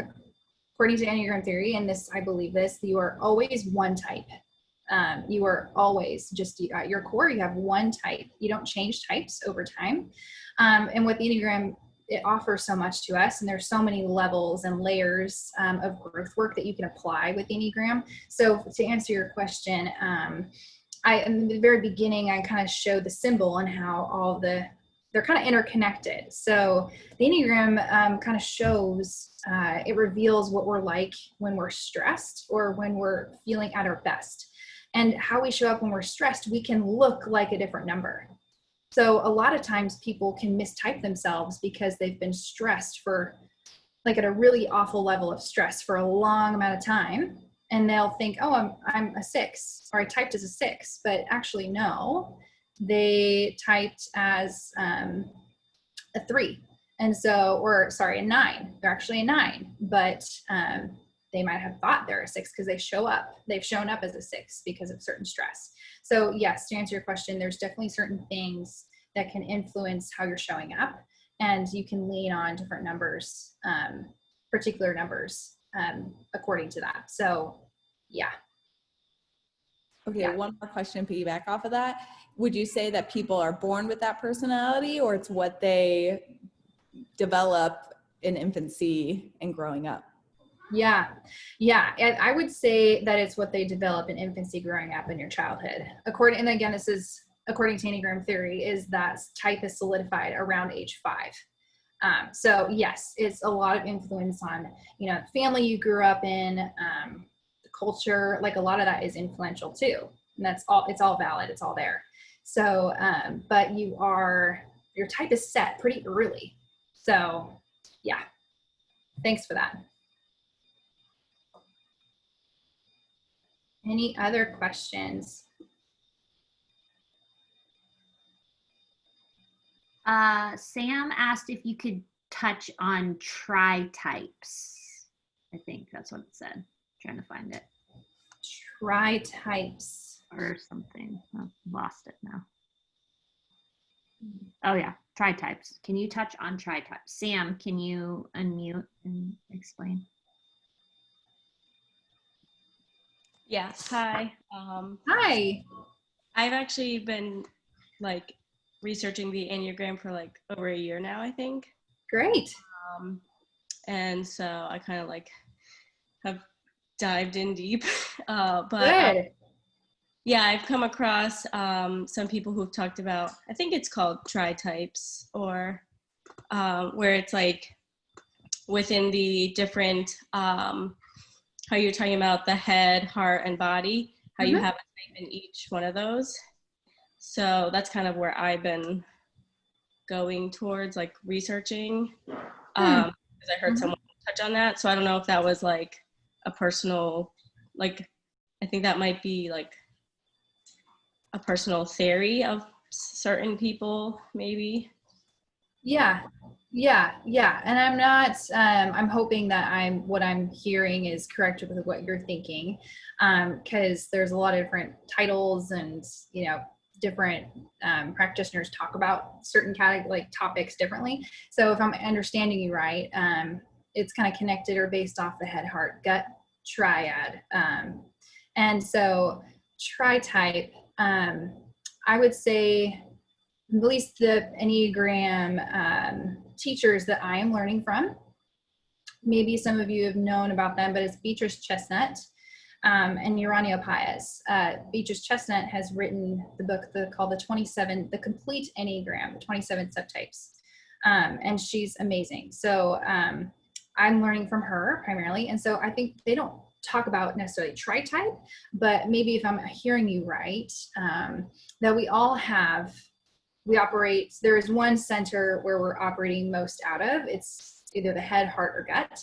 according to Enneagram theory, and this, I believe this, you are always one type. You are always just at your core, you have one type. You don't change types over time. And with Enneagram, it offers so much to us, and there's so many levels and layers of growth work that you can apply with Enneagram. So to answer your question, in the very beginning, I kind of showed the symbol and how they're kind of interconnected. So the Enneagram kind of shows, it reveals what we're like when we're stressed or when we're feeling at our best. And how we show up when we're stressed, we can look like a different number. So a lot of times people can mistype themselves because they've been stressed for, like, at a really awful level of stress for a long amount of time. And they'll think, oh, I'm a 6, or I typed as a 6, but actually no, they typed as a 3. And so, or sorry, a 9, they're actually a 9, but they might have thought they're a 6 because they've shown up as a 6 because of certain stress. So yes, to answer your question, there's definitely certain things that can influence how you're showing up, and you can lean on different numbers, particular numbers, according to that. So yeah. Okay, Yeah. one more question to piggyback off of that. Would you say that people are born with that personality, or it's what they develop in infancy and growing up? Yeah. And I would say that it's what they develop in infancy, growing up, in your childhood. And again, this is according to Enneagram theory, is that type is solidified around age 5. So yes, it's a lot of influence on, you know, family you grew up in, the culture, like a lot of that is influential too. And it's all valid. It's all there. So, but your type is set pretty early. So yeah, thanks for that. Any other questions? Sam asked if you could touch on tri-types. I think that's what it said. I'm trying to find it. Tri-types. Or something. I've lost it now. Oh yeah, tri-types. Can you touch on tri-types? Sam, can you unmute and explain? Yeah, hi. Hi. I've actually been like researching the Enneagram for like over a year now, I think. Great. And so I kind of like have dived in deep. Good. Yeah, I've come across some people who've talked about, I think it's called tri-types, or where it's like within the different, how you're talking about the head, heart, and body, how you have a type in each one of those. So that's kind of where I've been going towards, like researching, because I heard someone touch on that. So I don't know if that was like a personal, like, I think that might be like a personal theory of certain people, maybe. Yeah. And I'm not, I'm hoping that what I'm hearing is correct with what you're thinking. Cause there's a lot of different titles and, you know, different practitioners talk about certain topics differently. So if I'm understanding you right, it's kind of connected or based off the head, heart, gut triad. And so tri-type, I would say, at least the Enneagram teachers that I am learning from, maybe some of you have known about them, but it's Beatrice Chestnut and Uranio Paez. Beatrice Chestnut has written the book called The Complete Enneagram, the 27 Subtypes. And she's amazing. So I'm learning from her primarily. And so I think they don't talk about necessarily tri-type, but maybe if I'm hearing you right, that we operate, there is one center where we're operating most out of. It's either the head, heart, or gut.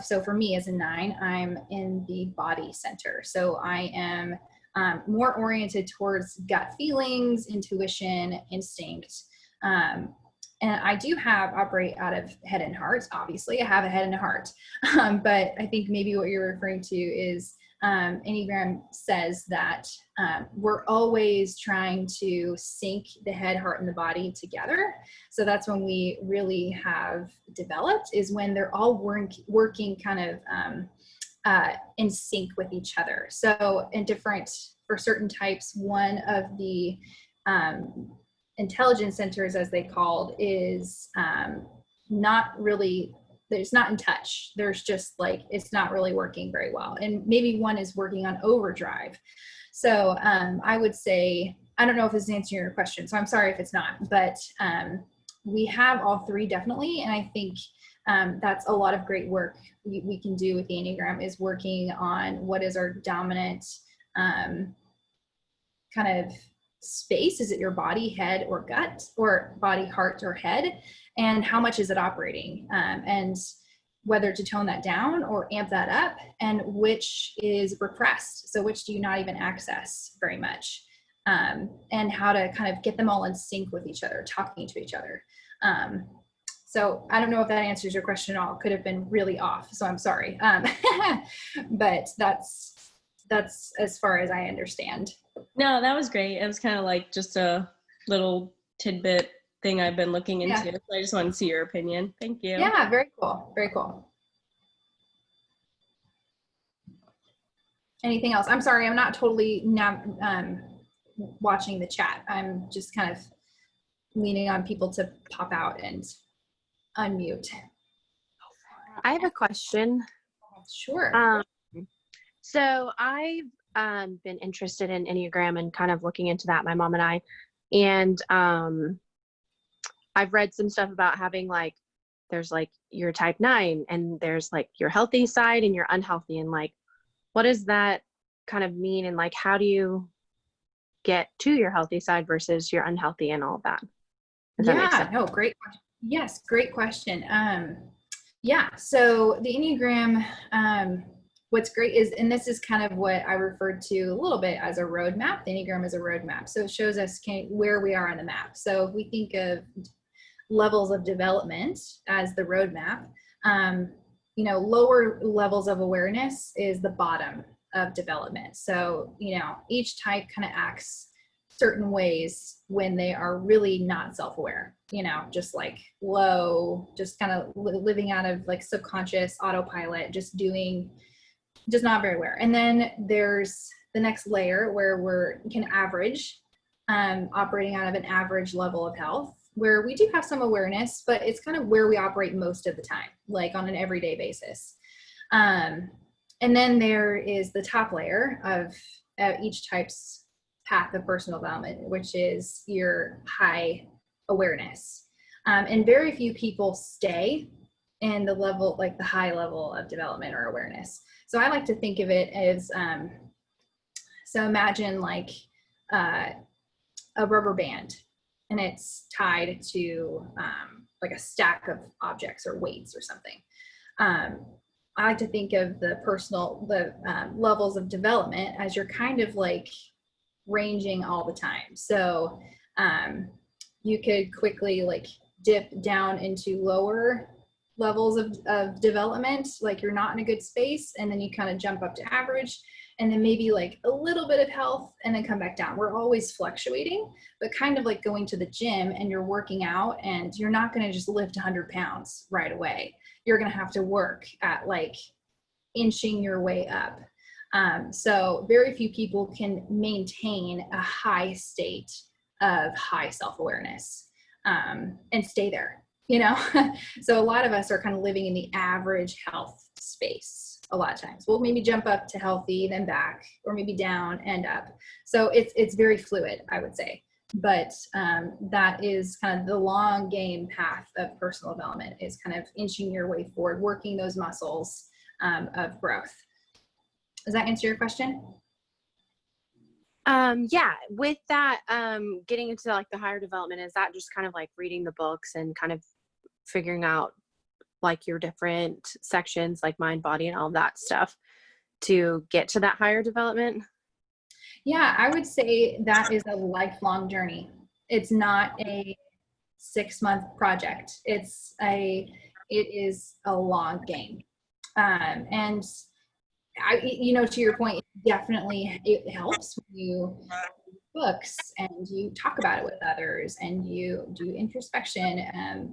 So for me as a 9, I'm in the body center. So I am more oriented towards gut feelings, intuition, instinct. And I do operate out of head and heart. Obviously, I have a head and a heart. But I think maybe what you're referring to is Enneagram says that we're always trying to sync the head, heart, and the body together. So that's when we really have developed, is when they're all working kind of in sync with each other. So for certain types, one of the intelligence centers, as they called, is not really, it's not in touch. There's just like, it's not really working very well. And maybe one is working on overdrive. So I would say, I don't know if this is answering your question, so I'm sorry if it's not, but we have all three definitely. And I think that's a lot of great work we can do with the Enneagram, is working on what is our dominant kind of space. Is it your body, head, or gut, or body, heart, or head? And how much is it operating? And whether to tone that down or amp that up, and which is repressed. So which do you not even access very much? And how to kind of get them all in sync with each other, talking to each other. So I don't know if that answers your question at all. Could have been really off, so I'm sorry. But that's as far as I understand. No, that was great. It was kind of like just a little tidbit thing I've been looking into. Yeah. So I just wanted to see your opinion. Thank you. Yeah, very cool. Very cool. Anything else? I'm sorry, I'm not totally watching the chat. I'm just kind of leaning on people to pop out and unmute. I have a question. Sure. So I've been interested in Enneagram and kind of looking into that, my mom and I, and I've read some stuff about having like, there's like your type 9 and there's like your healthy side and your unhealthy, and like, what does that kind of mean? And like, how do you get to your healthy side versus your unhealthy and all of that? Yeah, no, great question. Yes, great question. Yeah, so the Enneagram, what's great is, and this is kind of what I referred to a little bit as a roadmap. The Enneagram is a roadmap. So it shows us where we are on the map. So if we think of levels of development as the roadmap, you know, lower levels of awareness is the bottom of development. So, you know, each type kind of acts certain ways when they are really not self-aware, you know, just like low, just kind of living out of like subconscious autopilot, just not very aware. And then there's the next layer where we can average, operating out of an average level of health, where we do have some awareness, but it's kind of where we operate most of the time, like on an everyday basis. And then there is the top layer of each type's path of personal development, which is your high awareness. And very few people stay in the level, like the high level of development or awareness. So I like to think of it as, so imagine like a rubber band, and it's tied to like a stack of objects or weights or something. I like to think of the levels of development as you're kind of like ranging all the time. So you could quickly like dip down into lower levels of development, like you're not in a good space, and then you kind of jump up to average, and then maybe like a little bit of health, and then come back down. We're always fluctuating, but kind of like going to the gym and you're working out, and you're not going to just lift 100 pounds right away. You're going to have to work at like inching your way up. So very few people can maintain a high state of high self-awareness and stay there, you know? So a lot of us are kind of living in the average health space a lot of times. We'll maybe jump up to healthy, then back, or maybe down and up. So it's very fluid, I would say. But that is kind of the long game path of personal development, is kind of inching your way forward, working those muscles of growth. Does that answer your question? Yeah, with that, getting into like the higher development, is that just kind of like reading the books and kind of figuring out like your different sections, like mind, body, and all of that stuff to get to that higher development? Yeah, I would say that is a lifelong journey. It's not a 6-month project. It is a long game. And To your point, definitely it helps when you books and you talk about it with others and you do introspection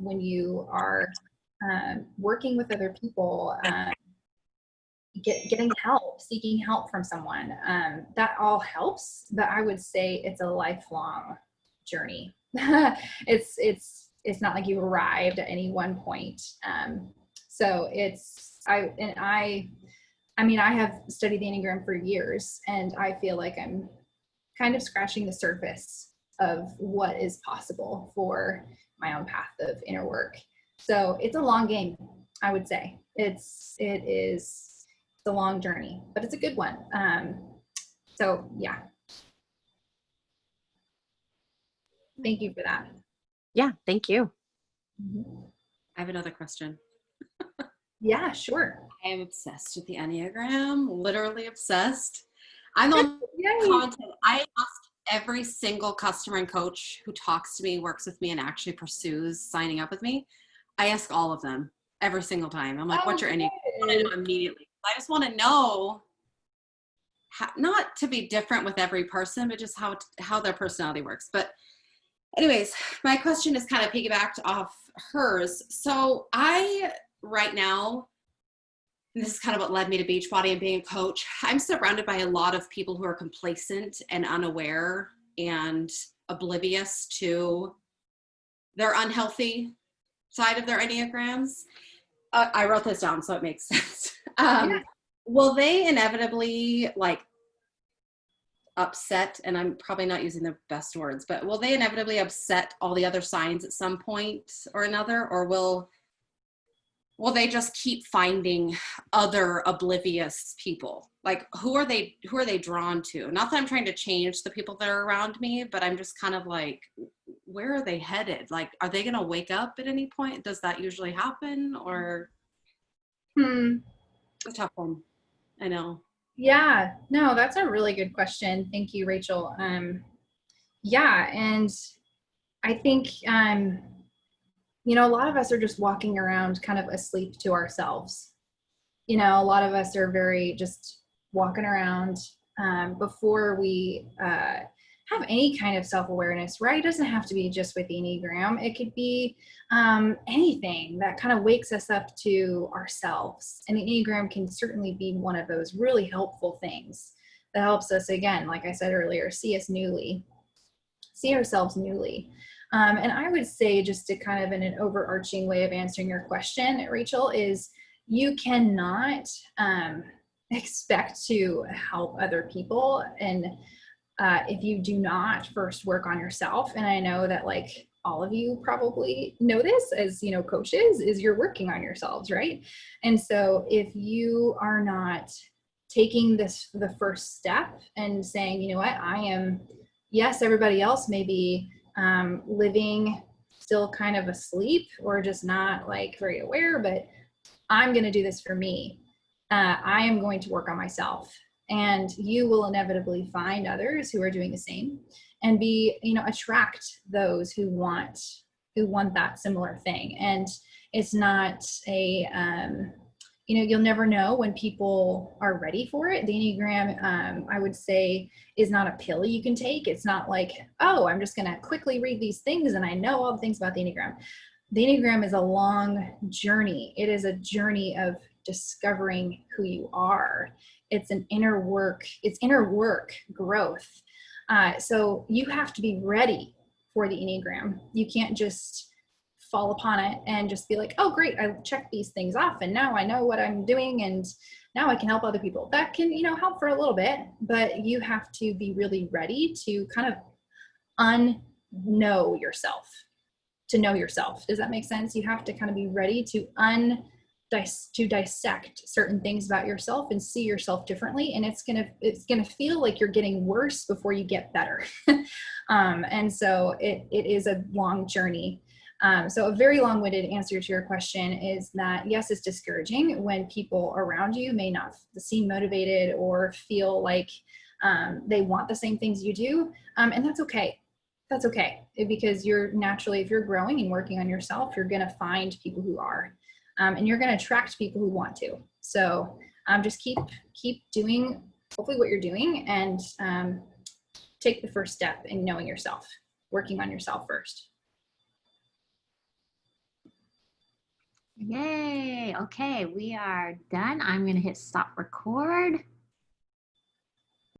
when you are working with other people, getting help, seeking help from someone. That all helps, but I would say it's a lifelong journey. It's not like you arrived at any one point. So I have studied the Enneagram for years, and I feel like I'm kind of scratching the surface of what is possible for my own path of inner work. So it's a long game, I would say. It is a long journey, but it's a good one. So yeah. Thank you for that. Yeah, thank you. I have another question. Yeah, sure. I am obsessed with the Enneagram, literally obsessed. I'm on content. I ask every single customer and coach who talks to me, works with me, and actually pursues signing up with me. I ask all of them every single time. I'm like, what's your Enneagram? I want to know immediately. I just want to know how, not to be different with every person, but just how their personality works. But anyways, my question is kind of piggybacked off hers. So right now, and this is kind of what led me to Beachbody and being a coach, I'm surrounded by a lot of people who are complacent and unaware and oblivious to their unhealthy side of their Enneagrams. I wrote this down so it makes sense. Will they inevitably upset, and I'm probably not using the best words, but will they inevitably upset all the other signs at some point or another, or will they just keep finding other oblivious people? Like, who are they drawn to? Not that I'm trying to change the people that are around me, but I'm just kind of like, where are they headed? Like, are they going to wake up at any point? Does that usually happen? Or a tough one. I know. Yeah, no, that's a really good question. Thank you, Rachel. Yeah, and I think, a lot of us are just walking around kind of asleep to ourselves. A lot of us are very just walking around before we have any kind of self-awareness, right? It doesn't have to be just with the Enneagram. It could be anything that kind of wakes us up to ourselves. And the Enneagram can certainly be one of those really helpful things that helps us, again, like I said earlier, see ourselves newly. And I would say, just to kind of in an overarching way of answering your question, Rachel, is you cannot expect to help other people. And if you do not first work on yourself, and I know that all of you probably know this as, coaches, is you're working on yourselves, right? And so if you are not taking the first step and saying, you know what, yes, everybody else may be living still kind of asleep or just not very aware, but I'm going to do this for me. I am going to work on myself. And you will inevitably find others who are doing the same and attract those who want that similar thing. And it's not you'll never know when people are ready for it. The Enneagram, I would say, is not a pill you can take. It's not like, oh, I'm just going to quickly read these things and I know all the things about the Enneagram. The Enneagram is a long journey. It is a journey of discovering who you are. It's inner work growth. So you have to be ready for the Enneagram. You can't just fall upon it and just be like, oh, great, I checked these things off and now I know what I'm doing and now I can help other people. That can, help for a little bit, but you have to be really ready to kind of know yourself. Does that make sense? You have to kind of be ready to dissect certain things about yourself and see yourself differently. And it's gonna feel like you're getting worse before you get better. And so it is a long journey. So a very long-winded answer to your question is that, yes, it's discouraging when people around you may not seem motivated or feel like they want the same things you do. And that's okay. That's okay, because you're naturally, if you're growing and working on yourself, you're going to find people who are. And you're going to attract people who want to. So just keep doing hopefully what you're doing, and take the first step in knowing yourself, working on yourself first. Yay. Okay, we are done. I'm going to hit stop record.